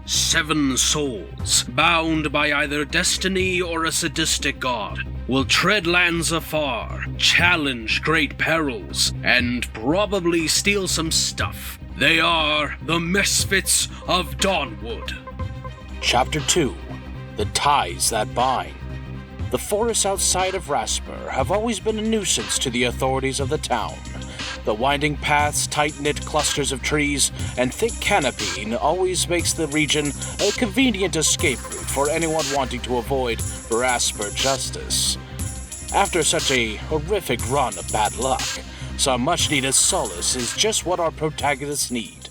7 souls, bound by either destiny or a sadistic god, will tread lands afar, challenge great perils, and probably steal some stuff. They are the Misfits of Dawnwood. Chapter 2. The Ties That Bind. The forests outside of Rasper have always been a nuisance to the authorities of the town. The winding paths, tight-knit clusters of trees, and thick canopy always makes the region a convenient escape route for anyone wanting to avoid Rasper justice. After such a horrific run of bad luck, some much-needed solace is just what our protagonists need.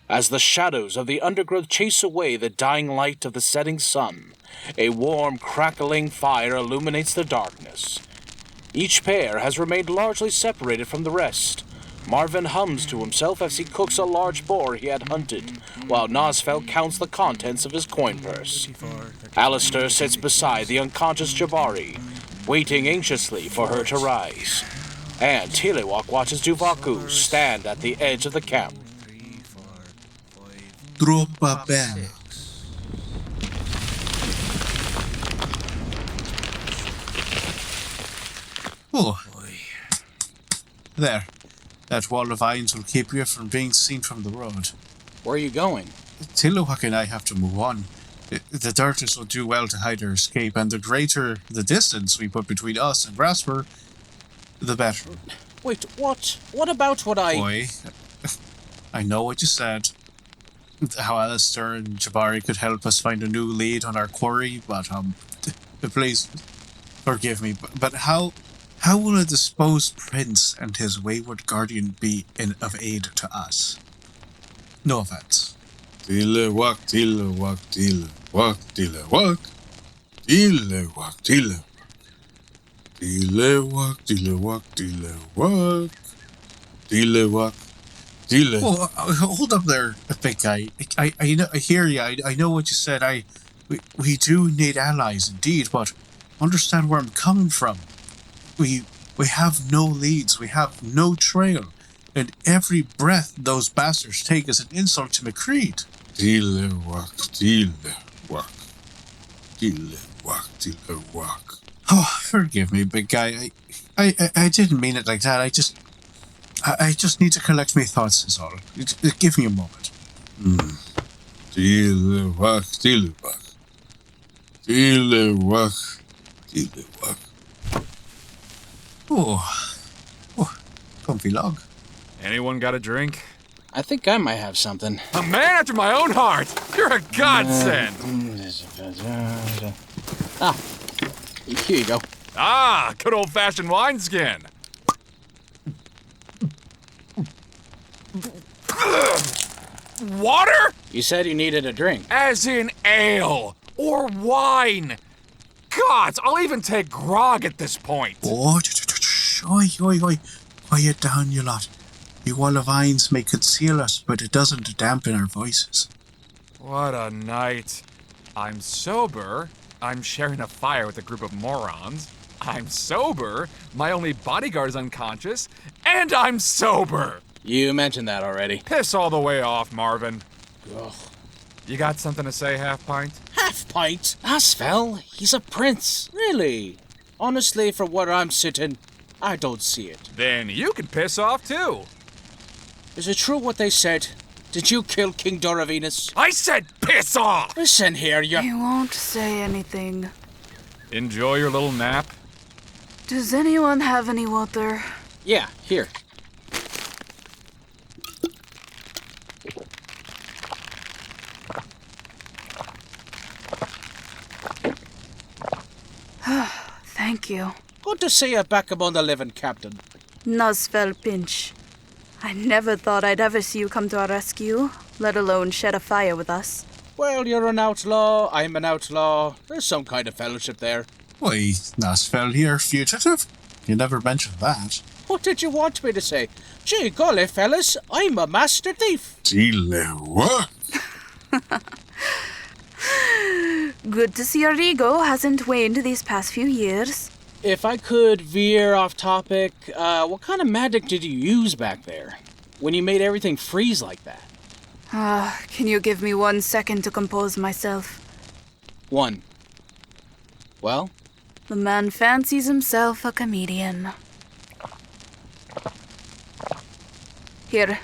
As the shadows of the undergrowth chase away the dying light of the setting sun, a warm, crackling fire illuminates the darkness. Each pair has remained largely separated from the rest. Marvin hums to himself as he cooks a large boar he had hunted, while Nazfel counts the contents of his coin purse. Alistar sits beside the unconscious Jabari, waiting anxiously for her to rise. And Tilehuac watches Duvaku stand at the edge of the camp. Tropa bene. Oh, there. That wall of vines will keep you from being seen from the road. Where are you going? Tilehuac and I have to move on. The darkness will do well to hide our escape, and the greater the distance we put between us and Rasper, the better. Wait, what? What about what I... Boy, I know what you said. How Alistar and Jabari could help us find a new lead on our quarry, but please forgive me. But how will a disposed prince and his wayward guardian be of aid to us? No offense. Tilehuac, Tilehuac, Tilehuac, Tilehuac, Tilehuac, Tilehuac, Tilehuac, Tilehuac, Tilehuac, Tilehuac, Tilehuac. Oh, hold up there, big guy. I hear you. I know what you said. We do need allies indeed, but understand where I'm coming from. We have no leads. We have no trail, and every breath those bastards take is an insult to MacLeod. Tilehuac, Tilehuac, Tilehuac, Tilehuac. Oh, forgive me, big guy. I didn't mean it like that. I just need to collect my thoughts, is all. Give me a moment. Tilehuac, Tilehuac, Tilehuac, Tilehuac. Oh, comfy log. Anyone got a drink? I think I might have something. A man after my own heart! You're a godsend! Here you go. Ah, good old-fashioned wineskin. Water? You said you needed a drink. As in ale or wine. Gods, I'll even take grog at this point. Oh, oi. Quiet down, you lot. The wall of vines may conceal us, but it doesn't dampen our voices. What a night. I'm sober. I'm sharing a fire with a group of morons. I'm sober. My only bodyguard is unconscious. And I'm sober. You mentioned that already. Piss all the way off, Marvin. Ugh. You got something to say, Half Pint? Half Pint? Nazfel, he's a prince. Really? Honestly, from where I'm sitting, I don't see it. Then you can piss off, too. Is it true what they said? Did you kill King Doravinus? I said piss off! Listen here, You won't say anything. Enjoy your little nap. Does anyone have any water? Yeah, here. Thank you. Good to see you back among the living, Captain. Nazfel Pynch. I never thought I'd ever see you come to our rescue, let alone shed a fire with us. Well, you're an outlaw, I'm an outlaw. There's some kind of fellowship there. Why, Nazfel here, fugitive? You never mentioned that. What did you want me to say? Gee golly, fellas, I'm a master thief. Tilehuac. Good to see your ego hasn't waned these past few years. If I could veer off topic, what kind of magic did you use back there? When you made everything freeze like that? Can you give me 1 second to compose myself? 1. Well? The man fancies himself a comedian. Here,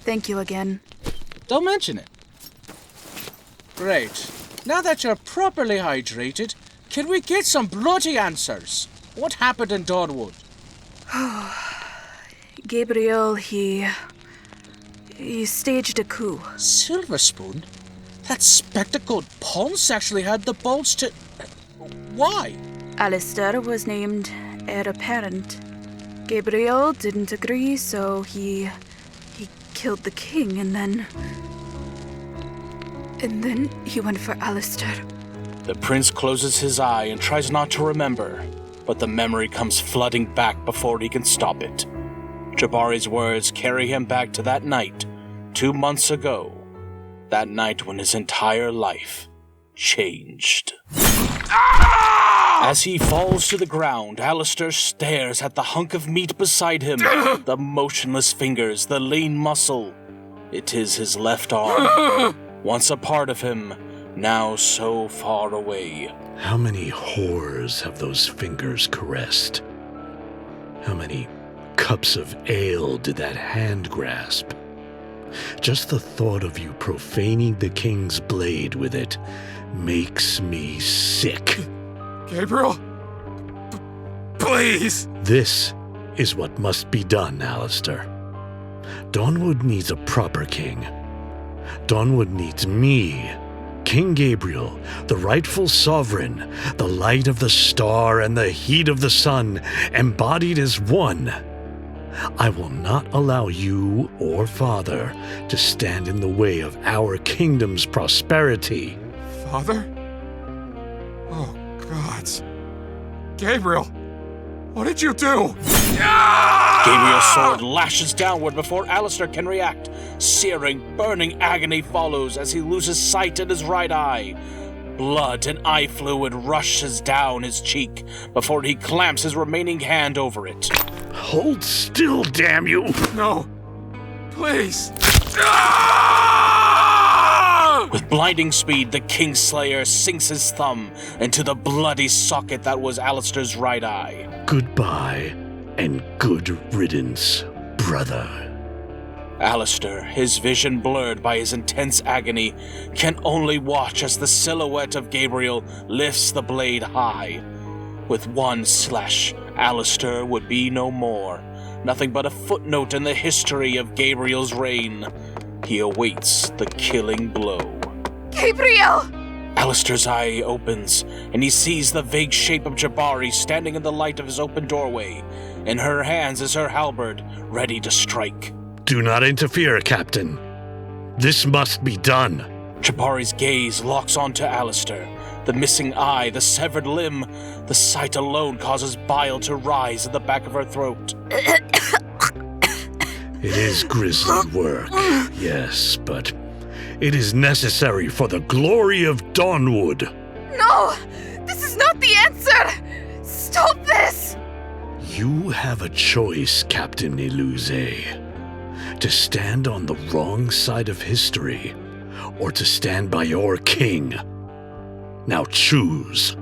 thank you again. Don't mention it. Great. Now that you're properly hydrated, can we get some bloody answers? What happened in Dawnwood? Gabriel, he staged a coup. Silver Spoon? That spectacled Ponce actually had the balls to... Why? Alistar was named heir apparent. Gabriel didn't agree, so he killed the king, and then he went for Alistar. The prince closes his eye and tries not to remember, but the memory comes flooding back before he can stop it. Jabari's words carry him back to that night, 2 months ago. That night when his entire life changed. As he falls to the ground, Alistar stares at the hunk of meat beside him, the motionless fingers, the lean muscle. It is his left arm, once a part of him, now so far away. How many whores have those fingers caressed? How many cups of ale did that hand grasp? Just the thought of you profaning the king's blade with it makes me sick. Gabriel? Please! This is what must be done, Alistar. Dawnwood needs a proper king. Dawnwood needs me, King Gabriel, the rightful sovereign, the light of the star and the heat of the sun, embodied as one. I will not allow you or Father to stand in the way of our kingdom's prosperity. Father? Oh, God. Gabriel, what did you do? Gabriel's sword lashes downward before Alistar can react. Searing, burning agony follows as he loses sight in his right eye. Blood and eye fluid rushes down his cheek before he clamps his remaining hand over it. Hold still, damn you! No. Please. With blinding speed, the Kingslayer sinks his thumb into the bloody socket that was Alistar's right eye. Goodbye, and good riddance, brother. Alistar, his vision blurred by his intense agony, can only watch as the silhouette of Gabriel lifts the blade high. With one slash, Alistar would be no more. Nothing but a footnote in the history of Gabriel's reign. He awaits the killing blow. Gabriel! Alistar's eye opens, and he sees the vague shape of Jabari standing in the light of his open doorway. In her hands is her halberd, ready to strike. Do not interfere, Captain. This must be done. Jabari's gaze locks onto Alistar. The missing eye, the severed limb. The sight alone causes bile to rise in the back of her throat. It is grisly work, yes, but it is necessary for the glory of Dawnwood. No! This is not the answer! Stop this! You have a choice, Captain Iluze. To stand on the wrong side of history, or to stand by your king. Now choose.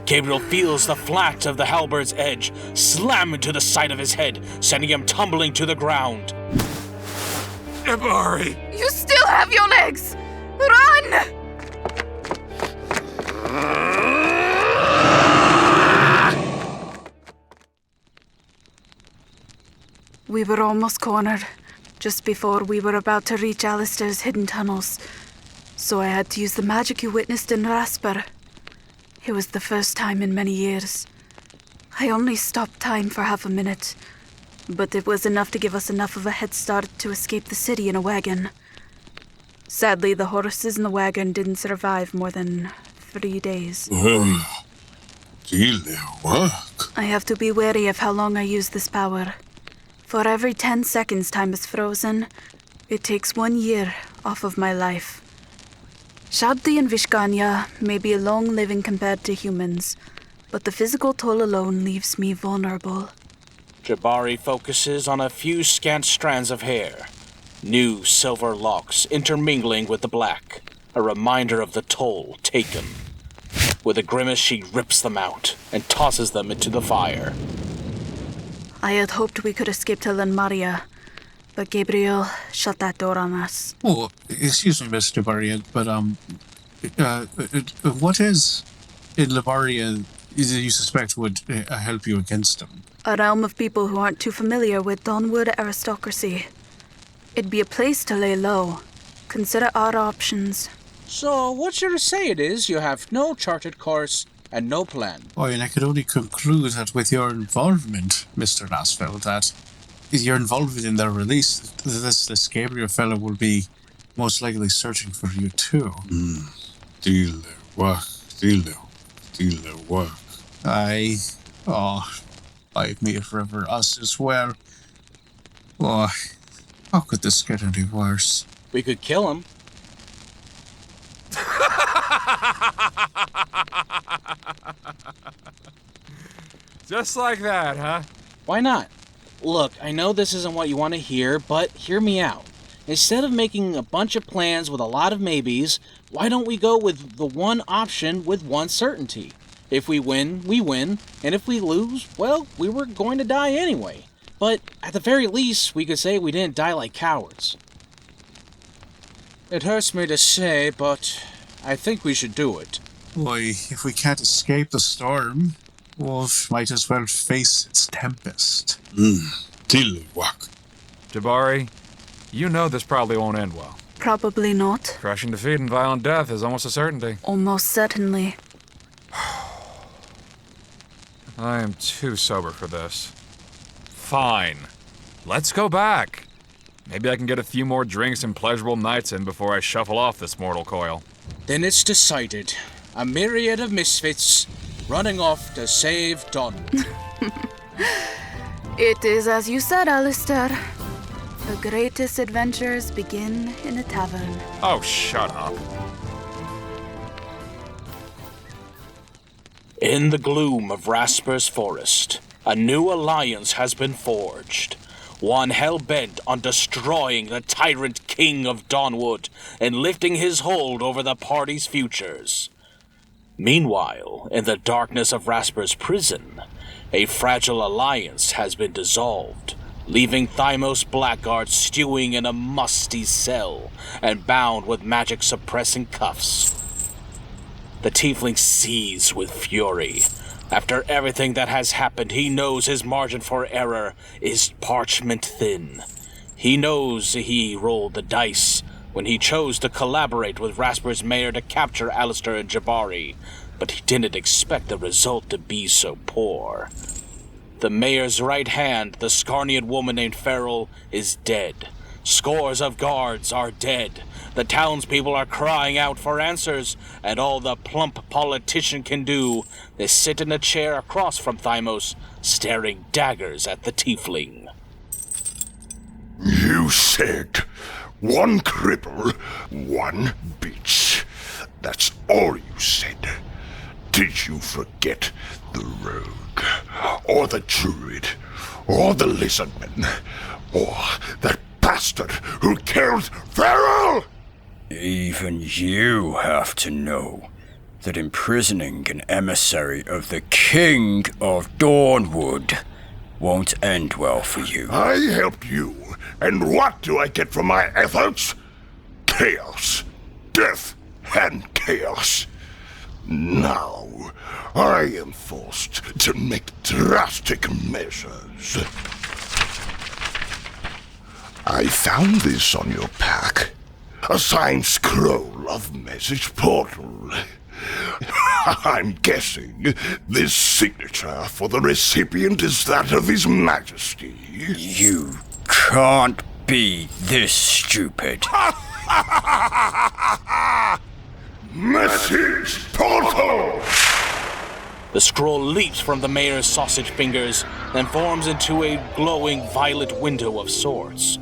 Gabriel feels the flat of the halberd's edge slam into the side of his head, sending him tumbling to the ground. Jabari! You still have your legs! Run! We were almost cornered, just before we were about to reach Alistar's hidden tunnels. So I had to use the magic you witnessed in Rasper. It was the first time in many years. I only stopped time for half a minute, but it was enough to give us enough of a head start to escape the city in a wagon. Sadly, the horses in the wagon didn't survive more than 3 days. Tilehuac. I have to be wary of how long I use this power. For every 10 seconds time is frozen, it takes 1 year off of my life. Shabdi and Vishkanya may be long living compared to humans, but the physical toll alone leaves me vulnerable. Jabari focuses on a few scant strands of hair, new silver locks intermingling with the black, a reminder of the toll taken. With a grimace, she rips them out and tosses them into the fire. I had hoped we could escape to Maria, but Gabriel shut that door on us. Oh, excuse me, Miss Jabari, but, what is in Labaria you suspect would help you against them? A realm of people who aren't too familiar with Dawnwood aristocracy. It'd be a place to lay low. Consider our options. So, what you're saying is you have no charted course and no plan. Oh, and I could only conclude that with your involvement, Mr. Nazfel, that your involvement in their release, this Gabriel fellow will be most likely searching for you too. Tilehuac. I may it forever us as well. Oh, how could this get any worse? We could kill him. Just like that, huh? Why not? Look, I know this isn't what you want to hear, but hear me out. Instead of making a bunch of plans with a lot of maybes, why don't we go with the one option with one certainty? If we win, we win, and if we lose, well, we were going to die anyway. But at the very least, we could say we didn't die like cowards. It hurts me to say, but I think we should do it. Why, if we can't escape the storm, well, might as well face its tempest. Tilehuac. Jabari, you know this probably won't end well. Probably not. Crushing defeat and violent death is almost a certainty. Almost certainly. I am too sober for this. Fine. Let's go back. Maybe I can get a few more drinks and pleasurable nights in before I shuffle off this mortal coil. Then it's decided. A myriad of misfits running off to save Dawnwood. It is as you said, Alistar. The greatest adventures begin in a tavern. Oh, shut up. In the gloom of Rasper's forest, a new alliance has been forged. One hell-bent on destroying the tyrant king of Dawnwood and lifting his hold over the party's futures. Meanwhile, in the darkness of Rasper's prison, a fragile alliance has been dissolved, leaving Thymos blackguards stewing in a musty cell and bound with magic-suppressing cuffs. The tiefling seethes with fury. After everything that has happened, he knows his margin for error is parchment thin. He knows he rolled the dice when he chose to collaborate with Rasper's mayor to capture Alistar and Jabari, but he didn't expect the result to be so poor. The mayor's right hand, the Scarnian woman named Feral, is dead. Scores of guards are dead. The townspeople are crying out for answers, and all the plump politician can do is sit in a chair across from Thymos, staring daggers at the tiefling. You said one cripple, one bitch. That's all you said. Did you forget the rogue, or the druid, or the lizardman, or that bastard who killed Feral? Even you have to know that imprisoning an emissary of the King of Dawnwood won't end well for you. I helped you, and what do I get for my efforts? Chaos. Death and chaos. Now, I am forced to make drastic measures. I found this on your pack. A signed scroll of message portal. I'm guessing this signature for the recipient is that of His Majesty. You can't be this stupid. Message portal! The scroll leaps from the mayor's sausage fingers and forms into a glowing violet window of sorts.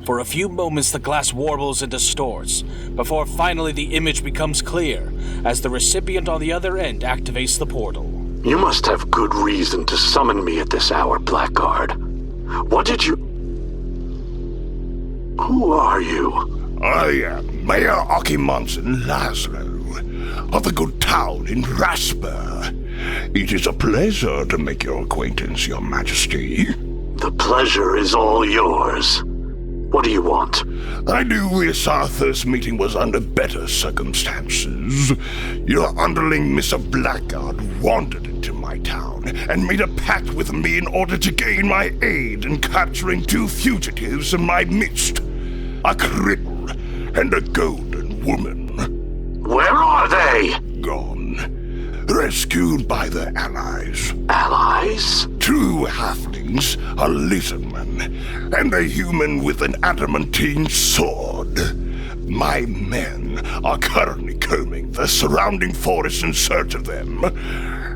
For a few moments, the glass warbles and distorts, before finally the image becomes clear as the recipient on the other end activates the portal. You must have good reason to summon me at this hour, Blackguard. What did you... Who are you? I am Mayor Okimonson Laszlo, of the good town in Rasper. It is a pleasure to make your acquaintance, Your Majesty. The pleasure is all yours. What do you want? I do wish our first meeting was under better circumstances. Your underling, Mr. Blackguard, wandered into my town and made a pact with me in order to gain my aid in capturing 2 fugitives in my midst. A cripple and a golden woman. Where are they? Gone. Rescued by their allies. Allies? 2 halflings, a lizardman, and a human with an adamantine sword. My men are currently combing the surrounding forest in search of them.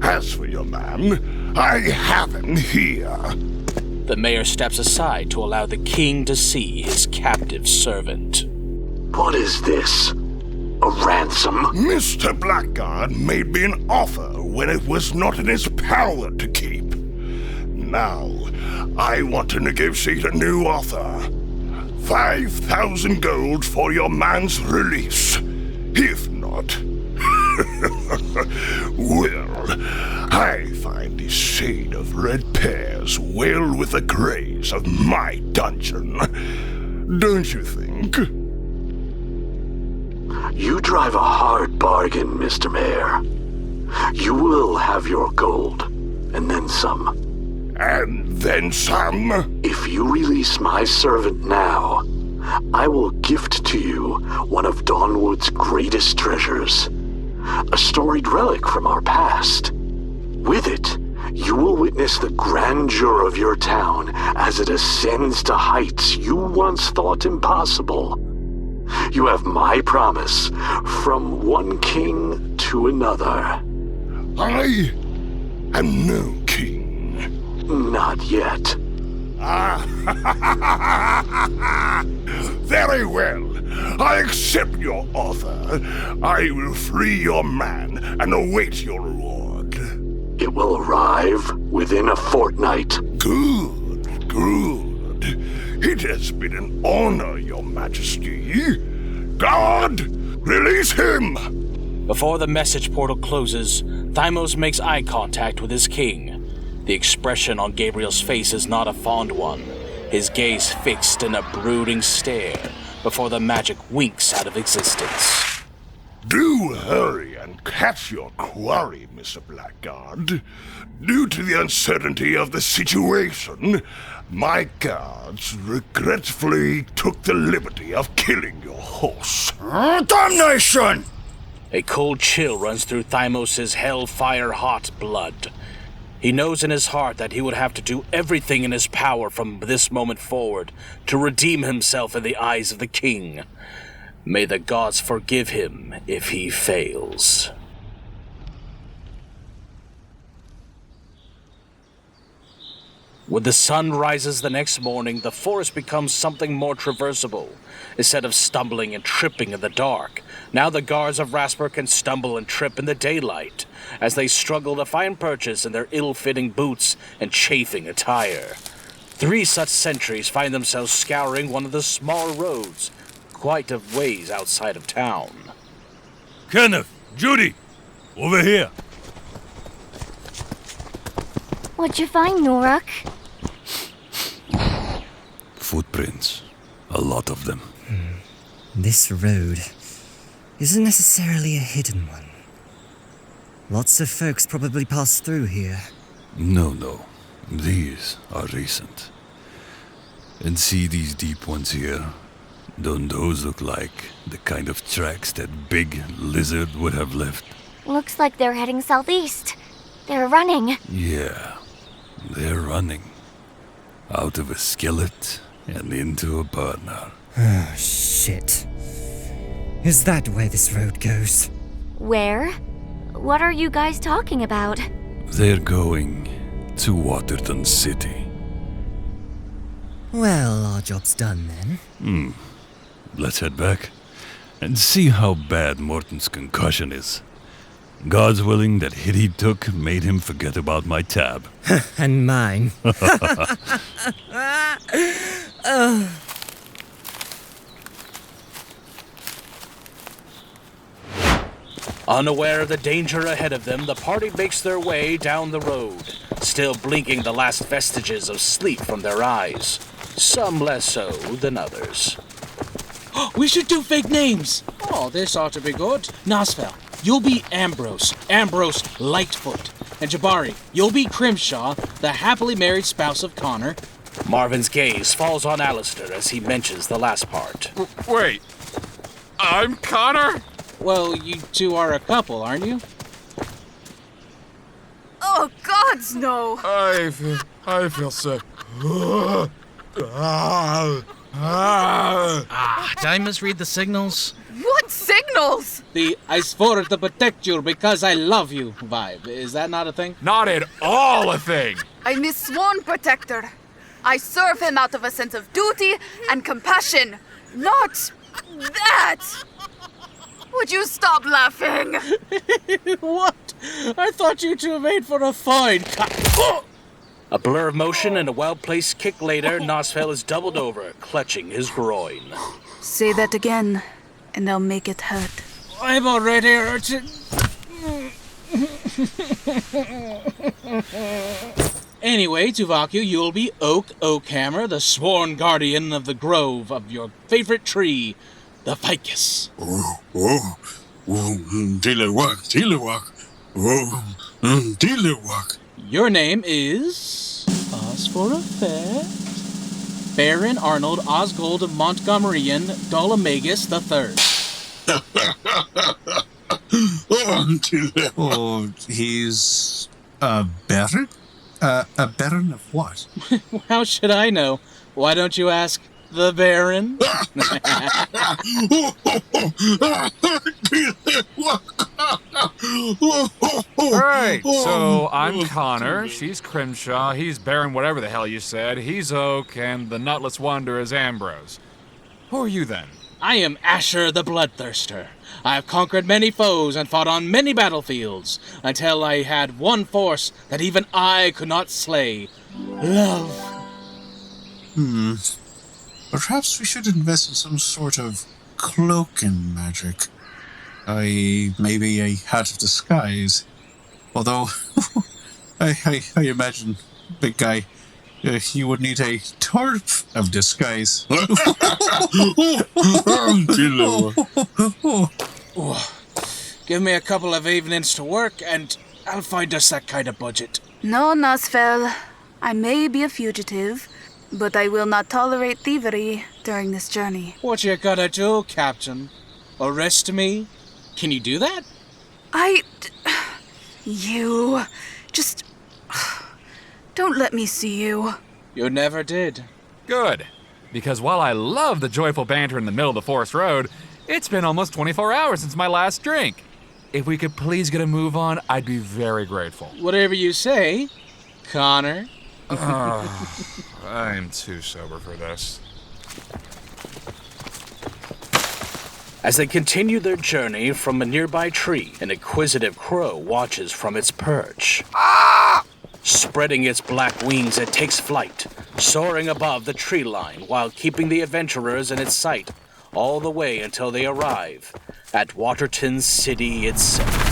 As for your man, I have him here. The mayor steps aside to allow the king to see his captive servant. What is this? A ransom? Mr. Blackguard made me an offer when it was not in his power to keep. Now, I want to negotiate a new offer. 5,000 gold for your man's release. If not... well, I find the shade of red pears well with the grace of my dungeon. Don't you think? You drive a hard bargain, Mr. Mayor. You will have your gold, and then some. And then some? If you release my servant now, I will gift to you one of Dawnwood's greatest treasures. A storied relic from our past. With it, you will witness the grandeur of your town as it ascends to heights you once thought impossible. You have my promise, from one king to another. I am no king. Not yet. Very well. I accept your offer. I will free your man and await your reward. It will arrive within a fortnight. Good, good. It has been an honor, Your Majesty. Guard, release him! Before the message portal closes, Thymos makes eye contact with his king. The expression on Gabriel's face is not a fond one, his gaze fixed in a brooding stare before the magic winks out of existence. Do hurry and catch your quarry, Mr. Blackguard. Due to the uncertainty of the situation, my guards regretfully took the liberty of killing your horse. Damnation! A cold chill runs through Thymos' hellfire-hot blood. He knows in his heart that he would have to do everything in his power from this moment forward to redeem himself in the eyes of the king. May the gods forgive him if he fails. When the sun rises the next morning, the forest becomes something more traversable. Instead of stumbling and tripping in the dark, now the guards of Rasper can stumble and trip in the daylight as they struggle to find purchase in their ill-fitting boots and chafing attire. 3 such sentries find themselves scouring one of the smaller roads, quite a ways outside of town. Kenneth, Judy, over here. What'd you find, Norak? Footprints. A lot of them. This road isn't necessarily a hidden one. Lots of folks probably pass through here. No. These are recent. And see these deep ones here? Don't those look like the kind of tracks that big lizard would have left? Looks like they're heading southeast. They're running. Yeah, they're running. Out of a skillet and into a partner. Oh, shit. Is that where this road goes? Where? What are you guys talking about? They're going to Waterton City. Well, our job's done then. Let's head back and see how bad Morton's concussion is. God's willing that hit he took made him forget about my tab. And mine. Unaware of the danger ahead of them, the party makes their way down the road, still blinking the last vestiges of sleep from their eyes. Some less so than others. We should do fake names! Oh, this ought to be good. Nazfel, you'll be Ambrose Lightfoot. And Jabari, you'll be Crimshaw, the happily married spouse of Connor. Marvin's gaze falls on Alistar as he mentions the last part. Wait, I'm Connor? Well, you two are a couple, aren't you? Oh, gods, no! I feel sick. Did I misread the signals? What signals? The I swore to protect you because I love you vibe. Is that not a thing? Not at all a thing. I'm his sworn protector. I serve him out of a sense of duty and compassion, not that! Would you stop laughing? What? I thought you two made for a fine A blur of motion and a well-placed kick later, Nazfel is doubled over, clutching his groin. Say that again, and I'll make it hurt. I'm already hurting. Anyway, Tuvaku, you'll be Oakhammer, the sworn guardian of the grove of your favorite tree, the ficus. Tilehuac. Your name is, pause for effect, Baron Arnold Osgold Montgomeryan Dolomagus III. Oh, he's a baron? A baron of what? How should I know? Why don't you ask the Baron? Alright, so I'm Connor, she's Crimshaw, he's Baron whatever the hell you said, he's Oak, and the nutless wonder is Ambrose. Who are you then? I am Asher the Bloodthirster. I have conquered many foes and fought on many battlefields, until I had one force that even I could not slay. Love. Perhaps we should invest in some sort of cloaking magic. Maybe a hat of disguise. Although, I imagine, big guy, you would need a tarp of disguise. Give me a couple of evenings to work, and I'll find us that kind of budget. No, Nazfel. I may be a fugitive, but I will not tolerate thievery during this journey. What you gonna do, Captain? Arrest me? Can you do that? You... just... don't let me see you. You never did. Good, because while I love the joyful banter in the middle of the forest road, it's been almost 24 hours since my last drink. If we could please get a move on, I'd be very grateful. Whatever you say, Connor. I'm too sober for this. As they continue their journey from a nearby tree, an inquisitive crow watches from its perch. Spreading its black wings, it takes flight, soaring above the tree line while keeping the adventurers in its sight all the way until they arrive at Waterton City itself.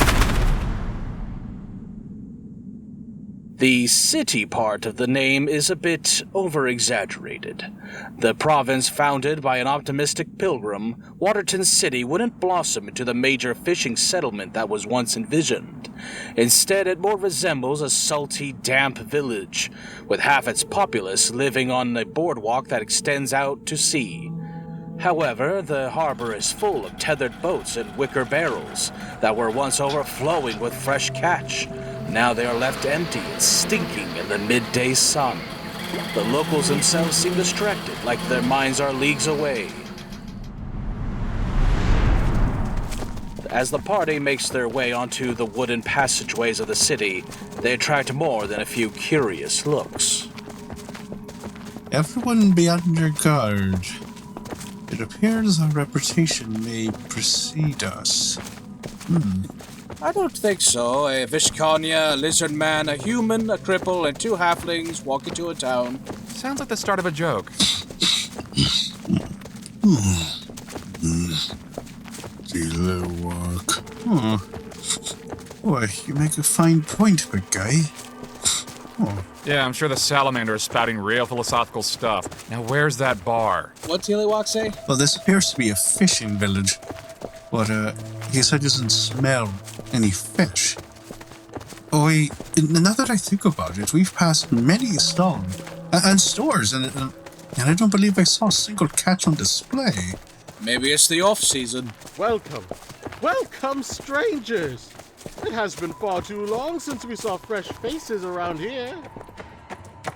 The city part of the name is a bit over-exaggerated. The province founded by an optimistic pilgrim, Waterton City wouldn't blossom into the major fishing settlement that was once envisioned. Instead, it more resembles a salty, damp village, with half its populace living on a boardwalk that extends out to sea. However, the harbor is full of tethered boats and wicker barrels that were once overflowing with fresh catch. Now they are left empty and stinking in the midday sun. The locals themselves seem distracted, like their minds are leagues away. As the party makes their way onto the wooden passageways of the city, they attract more than a few curious looks. Everyone be on your guard. It appears our reputation may precede us. I don't think so. A Vishkanya, a lizard man, a human, a cripple, and 2 halflings walk into a town. Sounds like the start of a joke. Tilehuac. Boy, you make a fine point, big guy. Yeah, I'm sure the salamander is spouting real philosophical stuff. Now, where's that bar? What Tilehuac say? Well, this appears to be a fishing village, but he said he doesn't smell any fish. Boy, now that I think about it, we've passed many stalls and stores, and I don't believe I saw a single catch on display. Maybe it's the off-season. Welcome. Welcome, strangers. It has been far too long since we saw fresh faces around here.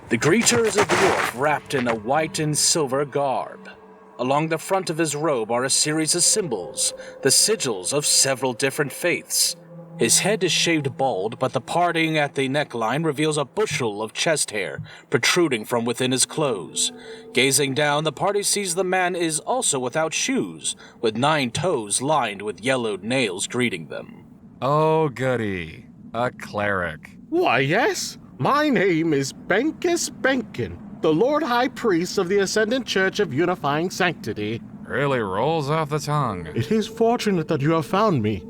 The greeter is a dwarf wrapped in a white and silver garb. Along the front of his robe are a series of symbols, the sigils of several different faiths. His head is shaved bald, but the parting at the neckline reveals a bushel of chest hair protruding from within his clothes. Gazing down, the party sees the man is also without shoes, with 9 toes lined with yellowed nails greeting them. Oh, goody. A cleric. Why, yes. My name is Benkus Benkin, the Lord High Priest of the Ascendant Church of Unifying Sanctity. Really rolls off the tongue. It is fortunate that you have found me.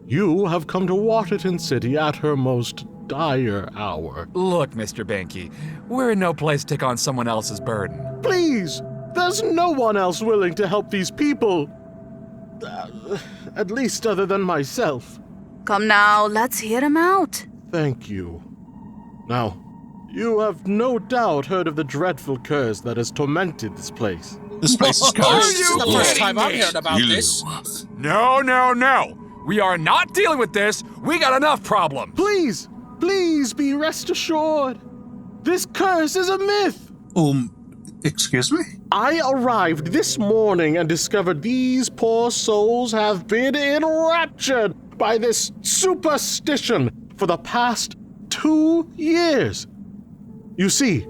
You have come to Waterton City at her most dire hour. Look, Mr. Banky, we're in no place to take on someone else's burden. Please! There's no one else willing to help these people. At least other than myself. Come now, let's hear him out. Thank you. Now, you have no doubt heard of the dreadful curse that has tormented this place. This place is cursed. This is the first time I've heard about this. No, no, no! We are not dealing with this! We got enough problems! Please! Please be rest assured! This curse is a myth! Excuse me? I arrived this morning and discovered these poor souls have been enraptured by this superstition for the past 2 years. You see,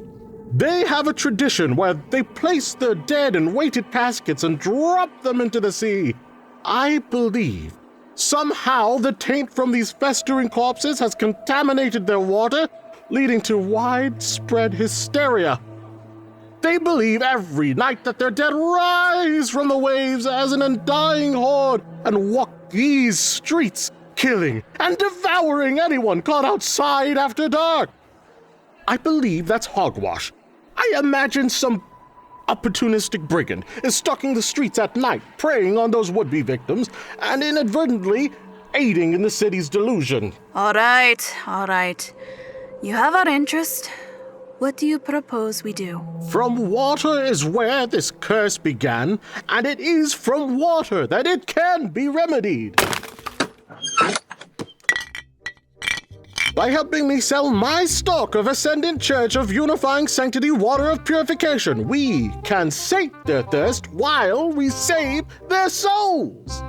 they have a tradition where they place their dead in weighted caskets and drop them into the sea. I believe somehow the taint from these festering corpses has contaminated their water, leading to widespread hysteria. They believe every night that their dead rise from the waves as an undying horde and walk these streets, killing and devouring anyone caught outside after dark. I believe that's hogwash. I imagine some opportunistic brigand is stalking the streets at night, preying on those would-be victims, and inadvertently aiding in the city's delusion. All right. You have our interest. What do you propose we do? From water is where this curse began, and it is from water that it can be remedied. By helping me sell my stock of Ascendant Church of Unifying Sanctity Water of Purification, we can sate their thirst while we save their souls.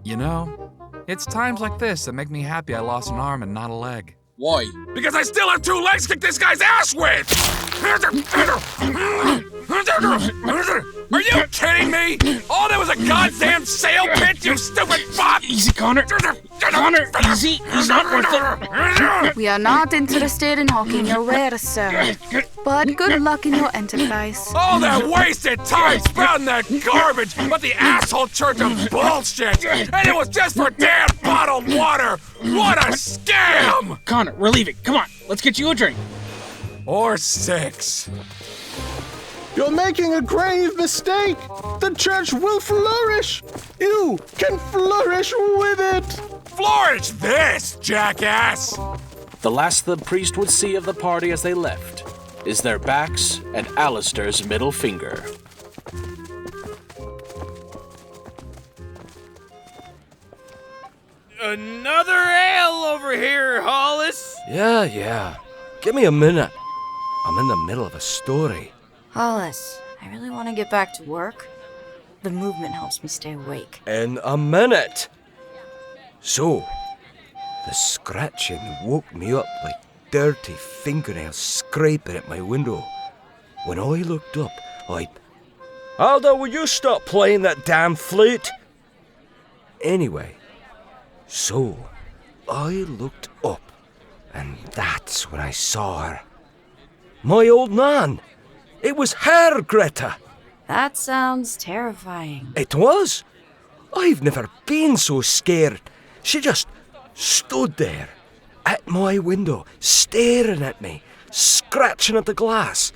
You know, it's times like this that make me happy I lost an arm and not a leg. Why? Because I still have 2 legs to kick this guy's ass with! Are you kidding me? All that was a goddamn sail pit, you stupid fuck! Easy, Connor. Connor, easy. He's not worth it. We are not interested in hawking your wares, sir. But good luck in your enterprise. All that wasted time spouting that garbage about the asshole church of bullshit! And it was just for damn bottled water! What a scam! Connor, we're leaving. Come on, let's get you a drink. Or 6. You're making a grave mistake. The church will flourish. You can flourish with it. Flourish this, jackass! The last the priest would see of the party as they left is their backs and Alistar's middle finger. Another ale over here, Hollus! Yeah. Give me a minute. I'm in the middle of a story. Hollus, I really want to get back to work. The movement helps me stay awake. In a minute. So, the scratching woke me up like dirty fingernails scraping at my window. When I looked up, Aldo, will you stop playing that damn flute? Anyway, so I looked up, and that's when I saw her. My old man! It was her, Greta! That sounds terrifying. It was. I've never been so scared. She just stood there, at my window, staring at me, scratching at the glass.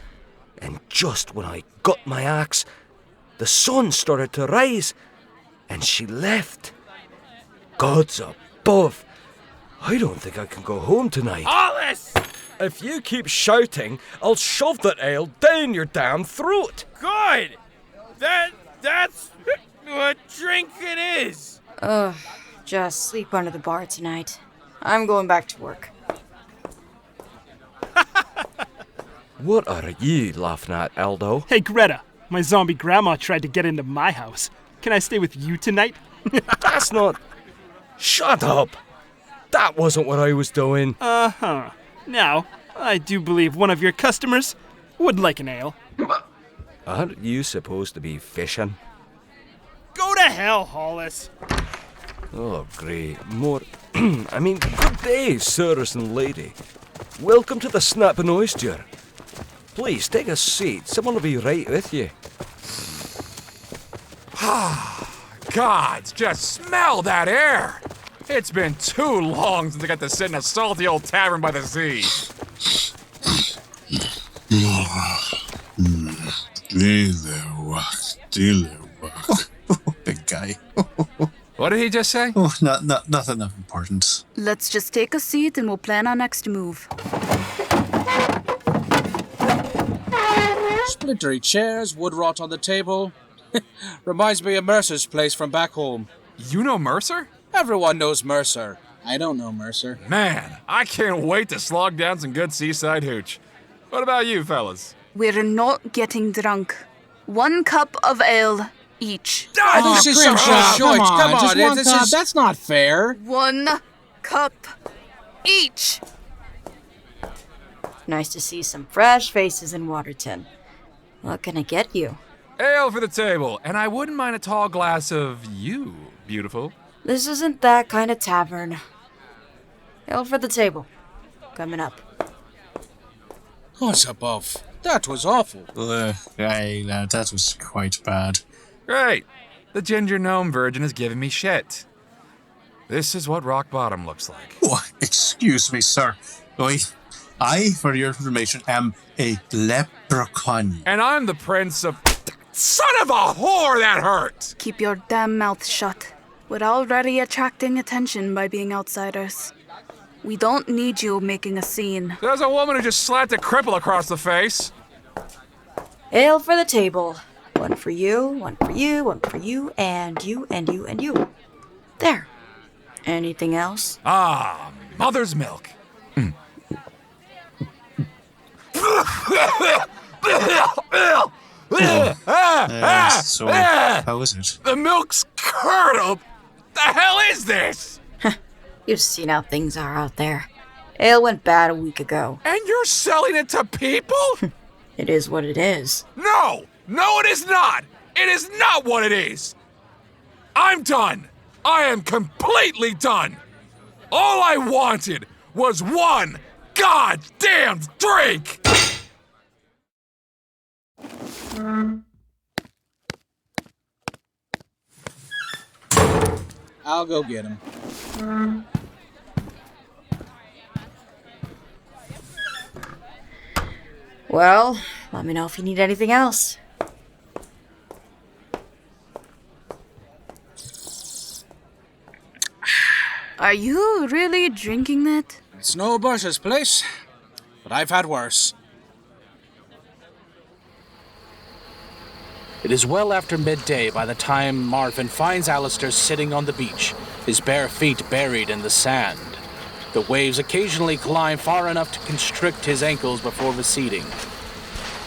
And just when I got my axe, the sun started to rise, and she left. Gods above, I don't think I can go home tonight. Hollus! If you keep shouting, I'll shove that ale down your damn throat. Good! That's what drink it is! Ugh, just sleep under the bar tonight. I'm going back to work. What are you laughing at, Aldo? Hey, Greta, my zombie grandma tried to get into my house. Can I stay with you tonight? That's not... Shut up! That wasn't what I was doing. Uh-huh. Now, I do believe one of your customers would like an ale. Aren't you supposed to be fishing? Go to hell, Hollus. Oh, great. More... good day, sirs and lady. Welcome to the Snapping Oyster. Please, take a seat. Someone will be right with you. Gods, just smell that air! It's been too long since I got to sit in a salty old tavern by the sea. Tilehuac. Big guy. What did he just say? Oh, nothing of importance. Let's just take a seat and we'll plan our next move. Splintery chairs, wood rot on the table. Reminds me of Mercer's place from back home. You know Mercer? Everyone knows Mercer. I don't know Mercer. Man, I can't wait to slog down some good seaside hooch. What about you, fellas? We're not getting drunk. 1 cup of ale each. This is some short come on, Come on, just one this cup. is... That's not fair. 1 cup each. Nice to see some fresh faces in Waterton. What can I get you? Ale for the table, and I wouldn't mind a tall glass of you, beautiful. This isn't that kind of tavern. Ale for the table. Coming up. What's above? That was awful. That was quite bad. Great. The ginger gnome virgin is giving me shit. This is what rock bottom looks like. Oh, excuse me, sir. I, for your information, am a leprechaun. And I'm the prince of... Son of a whore, that hurt! Keep your damn mouth shut. We're already attracting attention by being outsiders. We don't need you making a scene. There's a woman who just slapped a cripple across the face. Ale for the table. 1 for you, 1 for you, 1 for you, and you, and you, and you. There. Anything else? Ah, mother's milk. So, how is it? The milk's curdled. The hell is this? You've seen how things are out there. Ale went bad a week ago. And you're selling it to people? It is what it is. No, it is not. It is not what it is. I'm done. I am completely done. All I wanted was 1 goddamn drink. I'll go get him. Well, let me know if you need anything else. Are you really drinking that? It's no Bush's place, but I've had worse. It is well after midday by the time Marvin finds Alistar sitting on the beach, his bare feet buried in the sand. The waves occasionally climb far enough to constrict his ankles before receding.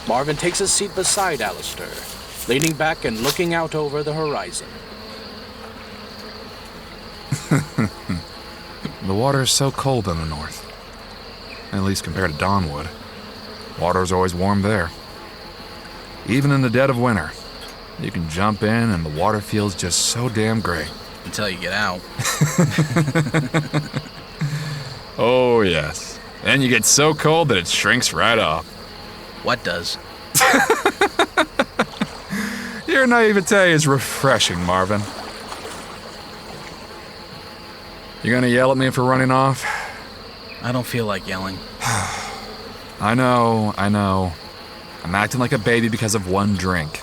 Marvin takes a seat beside Alistar, leaning back and looking out over the horizon. The water is so cold in the north. At least compared to Dawnwood. Water's always warm there. Even in the dead of winter. You can jump in and the water feels just so damn great. Until you get out. Oh, yes. And you get so cold that it shrinks right off. What does? Your naivete is refreshing, Marvin. You gonna yell at me for running off? I don't feel like yelling. I know. I'm acting like a baby because of one drink.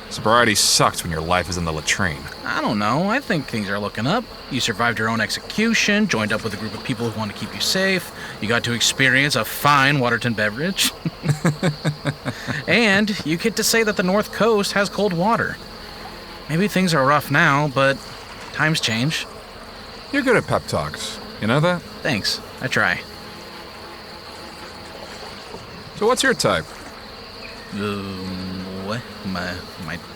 Sobriety sucks when your life is in the latrine. I don't know. I think things are looking up. You survived your own execution, joined up with a group of people who want to keep you safe. You got to experience a fine Waterton beverage. And you get to say that the North Coast has cold water. Maybe things are rough now, but times change. You're good at pep talks. You know that? Thanks. I try. So what's your type? What?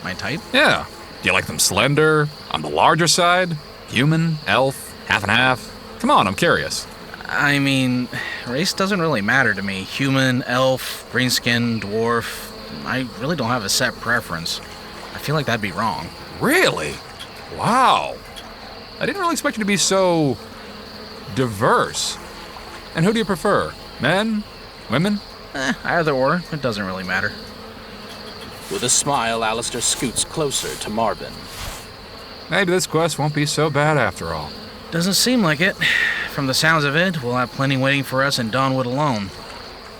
My type? Yeah. Do you like them slender? On the larger side? Human? Elf? Half and half? Come on, I'm curious. I mean, race doesn't really matter to me. Human, elf, green skin, dwarf. I really don't have a set preference. I feel like that'd be wrong. Really? Wow. I didn't really expect you to be so diverse. And who do you prefer? Men? Women? Either or. It doesn't really matter. With a smile, Alistar scoots closer to Marvin. Maybe this quest won't be so bad after all. Doesn't seem like it. From the sounds of it, we'll have plenty waiting for us in Dawnwood alone.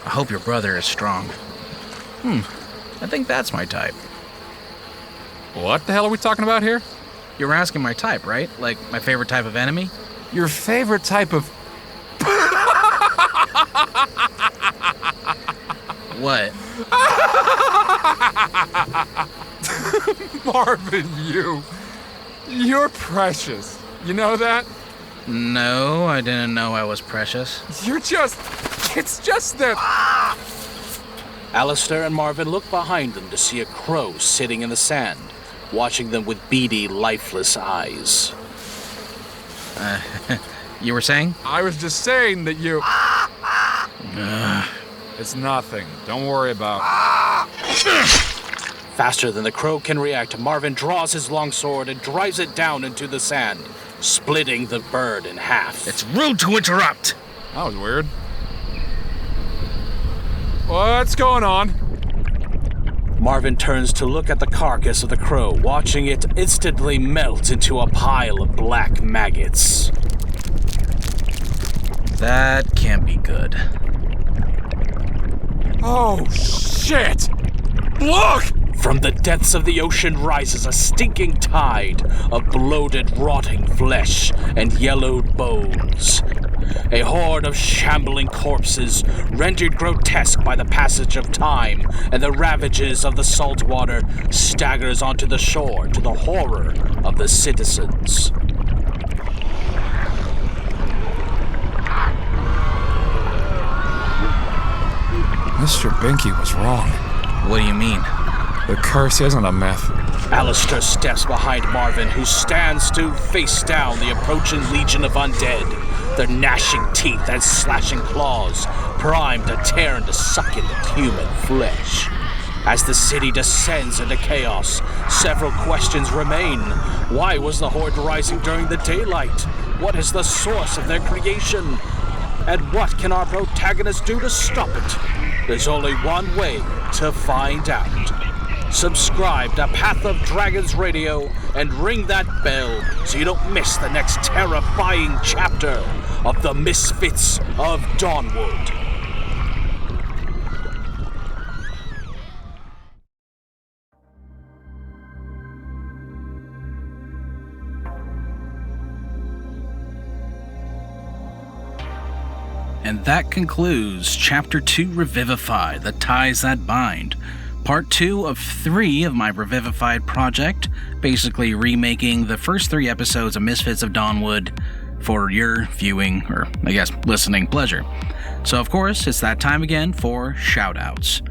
I hope your brother is strong. I think that's my type. What the hell are we talking about here? You were asking my type, right? Like, my favorite type of enemy? Your favorite type of... What? Marvin, you're precious. You know that? No, I didn't know I was precious. It's just that... Alistar and Marvin look behind them to see a crow sitting in the sand, watching them with beady, lifeless eyes. You were saying? I was just saying that you... It's nothing. Don't worry about it. Faster than the crow can react, Marvin draws his longsword and drives it down into the sand, splitting the bird in half. It's rude to interrupt! That was weird. What's going on? Marvin turns to look at the carcass of the crow, watching it instantly melt into a pile of black maggots. That can't be good. Oh, shit! Look! From the depths of the ocean rises a stinking tide of bloated, rotting flesh and yellowed bones. A horde of shambling corpses, rendered grotesque by the passage of time and the ravages of the salt water, staggers onto the shore to the horror of the citizens. Mr. Binky was wrong. What do you mean? The curse isn't a myth. Alistar steps behind Marvin, who stands to face down the approaching legion of undead, their gnashing teeth and slashing claws, primed to tear into succulent human flesh. As the city descends into chaos, several questions remain. Why was the horde rising during the daylight? What is the source of their creation? And what can our protagonist do to stop it? There's only one way to find out. Subscribe to Path of Dragons Radio and ring that bell so you don't miss the next terrifying chapter of the Misfits of Dawnwood. And that concludes Chapter 2 Revivify, The Ties That Bind. Part 2 of 3 of my Revivified project, basically remaking the first 3 episodes of Misfits of Dawnwood for your viewing, or I guess listening pleasure. So of course, it's that time again for shoutouts.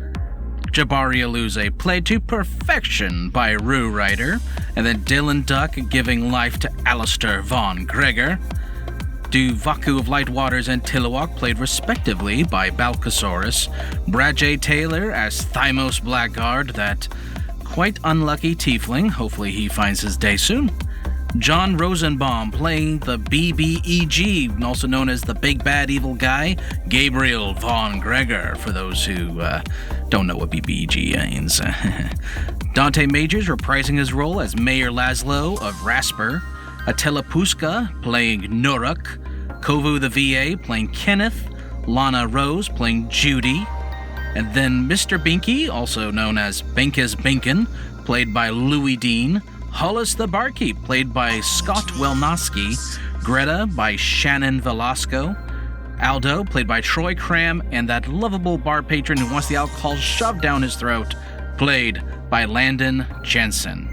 Jabari Iluze, played to perfection by RYDER, and then Dylan Duck giving life to Alistar Von Gregor. Vaku of Light Waters and Tilehuac, played respectively by BALCAZAURUS. Brad J. Taylor as Thymos Blackguard, that quite unlucky tiefling, hopefully he finds his day soon. John Rosenbaum playing the BBEG, also known as the Big Bad Evil Guy, Gabriel Von Gregor, for those who don't know what BBEG means. Dante Majors reprising his role as Mayor Laszlo of Rasper, Attila Puska playing Nuruk, CROVO the VA playing Kenneth, Lana Rose playing Judy, and then Mr. Binky, also known as Benkas Binkin, played by Louis Dean, Hollus the Barkeep, played by Scott WELNOSKY, Greta by Shannon Velasco, Aldo, played by Troy Cram, and that lovable bar patron who wants the alcohol shoved down his throat, played by Landon Jensen.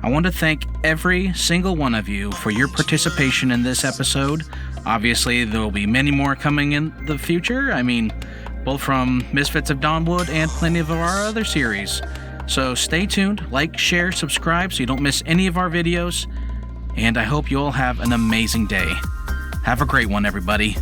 I want to thank every single one of you for your participation in this episode. Obviously, there will be many more coming in the future. I mean, both from Misfits of Dawnwood and plenty of our other series. So stay tuned, like, share, subscribe so you don't miss any of our videos. And I hope you all have an amazing day. Have a great one, everybody.